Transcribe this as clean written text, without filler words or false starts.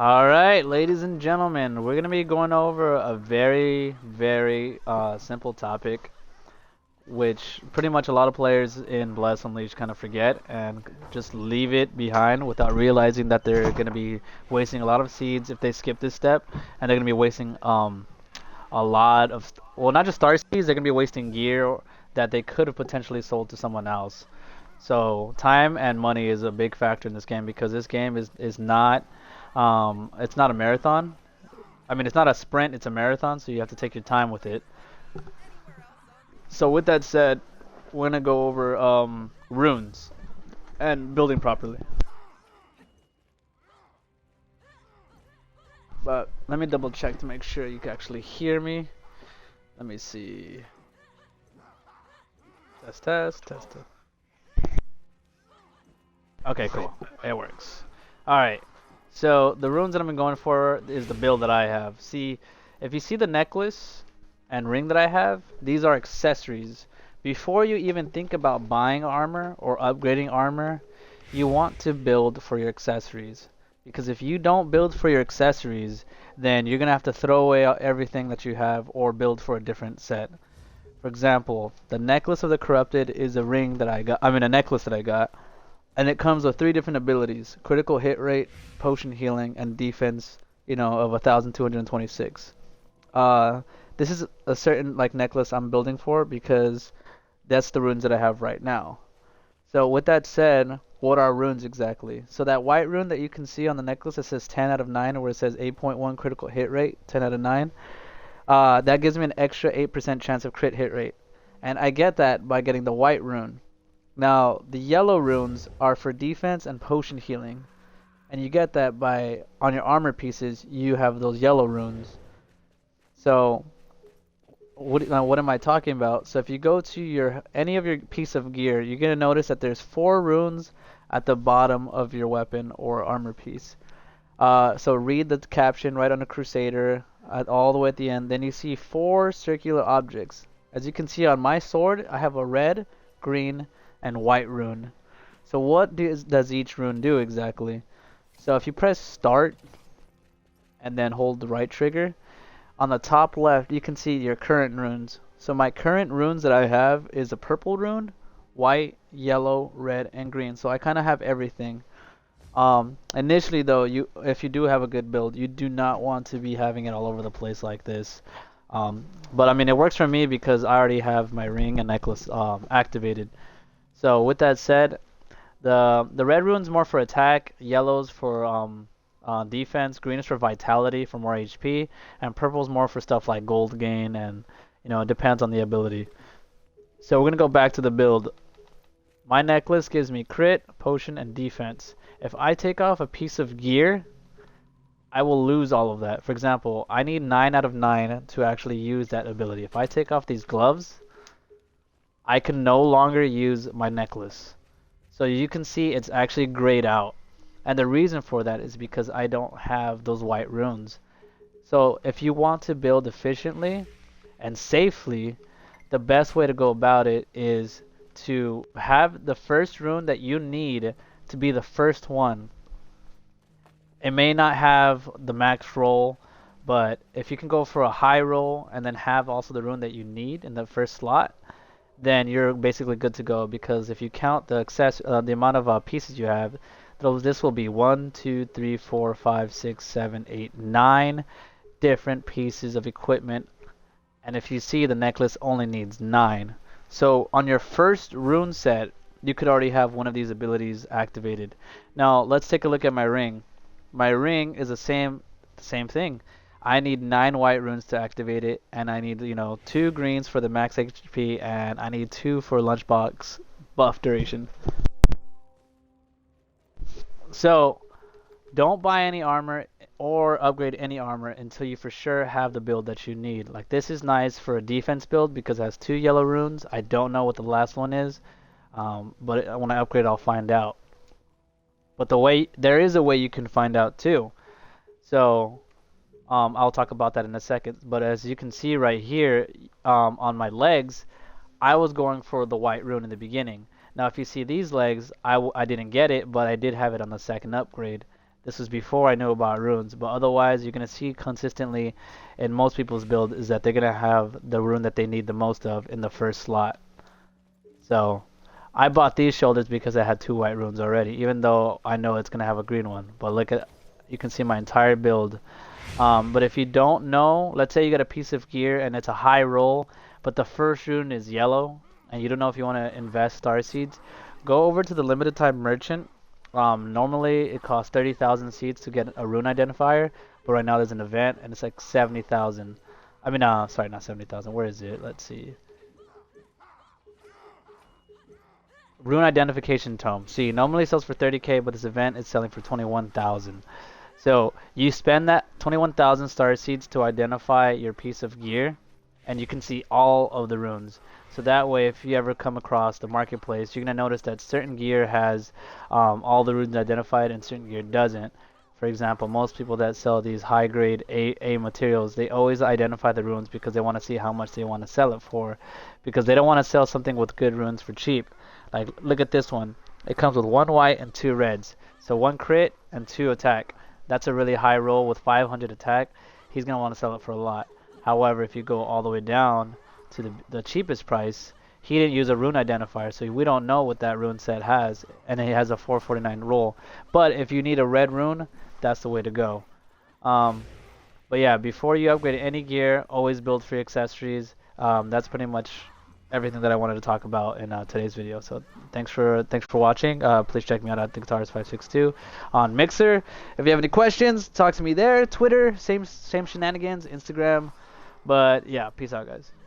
All right, ladies and gentlemen, we're going to be going over a very simple topic, which pretty much a lot of players in Bless Unleashed kind of forget and just leave it behind without realizing that they're going to be wasting a lot of seeds if they skip this step, and they're going to be wasting a lot of, well, not just star seeds, they're going to be wasting gear that they could have potentially sold to someone else. So time and money is a big factor in this game because this game is not it's not a marathon. I mean, it's not a sprint, it's a marathon, so you have to take your time with it. So with that said, we're gonna go over runes and building properly. But let me double check to make sure you can actually hear me. Let me see. Test. Okay, cool. It works. All right. So the runes that I've been going for is the build that I have. See, if you see the necklace and ring that I have, these are accessories. Before you even think about buying armor or upgrading armor, you want to build for your accessories. Because if you don't build for your accessories, then you're gonna have to throw away everything that you have or build for a different set. For example, the necklace of the corrupted is a ring that I got. I mean, a necklace that I got, and it comes with three different abilities: critical hit rate, potion healing, and defense. Of 1,226. Uh, this is a certain like necklace I'm building for because that's the runes that I have right now. So with that said, what are runes exactly? So that white rune that you can see on the necklace that says 10 out of 9, where it says 8.1 critical hit rate, 10 out of 9, that gives me an extra 8% chance of crit hit rate. And I get that by getting the white rune. Now, the yellow runes are for defense and potion healing. And you get that by, on your armor pieces, you have those yellow runes. So, what am I talking about? So if you go to any of your piece of gear, you're going to notice that there's four runes at the bottom of your weapon or armor piece. So read the caption right on the Crusader all the way at the end. Then you see four circular objects. As you can see on my sword, I have a red, green, and white rune. So what does each rune do exactly? So if you press start and then hold the right trigger, on the top left you can see your current runes. So my current runes that I have is a purple rune, white, yellow, red, and green. So I kind of have everything. Initially though, if you do have a good build, you do not want to be having it all over the place like this. But I mean, it works for me because I already have my ring and necklace activated. So with that said, the red rune's more for attack, yellow's for defense, green is for vitality for more HP, and purple's more for stuff like gold gain and it depends on the ability. So we're gonna go back to the build. My necklace gives me crit, potion, and defense. If I take off a piece of gear, I will lose all of that. For example, I need 9 out of 9 to actually use that ability. If I take off these gloves, I can no longer use my necklace. So you can see it's actually grayed out. And the reason for that is because I don't have those white runes. So if you want to build efficiently and safely, the best way to go about it is to have the first rune that you need to be the first one. It may not have the max roll, but if you can go for a high roll and then have also the rune that you need in the first slot, then you're basically good to go. Because if you count the amount of pieces you have, this will be 1, 2, 3, 4, 5, 6, 7, 8, 9 different pieces of equipment. And if you see, the necklace only needs 9. So on your first rune set, you could already have one of these abilities activated. Now let's take a look at my ring. My ring is the same thing. I need 9 white runes to activate it, and I need 2 greens for the max HP, and I need 2 for lunchbox buff duration. So don't buy any armor or upgrade any armor until you for sure have the build that you need. Like, this is nice for a defense build because it has 2 yellow runes. I don't know what the last one is, but when I upgrade I'll find out. But there is a way you can find out too. So I'll talk about that in a second. But as you can see right here, on my legs, I was going for the white rune in the beginning. Now if you see these legs, I didn't get it, but I did have it on the second upgrade. This was before I knew about runes, but otherwise you're gonna see consistently in most people's build is that they're gonna have the rune that they need the most of in the first slot. So I bought these shoulders because I had 2 white runes already, even though I know it's gonna have a green one. But look at, you can see my entire build. But if you don't know, let's say you got a piece of gear and it's a high roll, but the first rune is yellow, and you don't know if you want to invest star seeds, go over to the limited time merchant. Normally it costs 30,000 seeds to get a rune identifier, but right now there's an event and it's like 70,000. I mean, sorry, not 70,000. Where is it? Let's see. Rune identification tome. See, normally it sells for 30k, but this event is selling for 21,000. So you spend that 21,000 star seeds to identify your piece of gear, and you can see all of the runes. So that way, if you ever come across the marketplace, you're gonna notice that certain gear has all the runes identified, and certain gear doesn't. For example, most people that sell these high-grade A materials, they always identify the runes because they want to see how much they want to sell it for, because they don't want to sell something with good runes for cheap. Like, look at this one. It comes with 1 white and 2 reds. So 1 crit and 2 attack. That's a really high roll with 500 attack. He's going to want to sell it for a lot. However, if you go all the way down to the cheapest price, he didn't use a rune identifier, so we don't know what that rune set has. And he has a 449 roll. But if you need a red rune, that's the way to go. But yeah, before you upgrade any gear, always build free accessories. That's pretty much everything that I wanted to talk about in today's video. So thanks for watching. Please check me out at TheGuitarist562 on Mixer. If you have any questions, talk to me there. Twitter, same shenanigans. Instagram. But yeah, peace out, guys.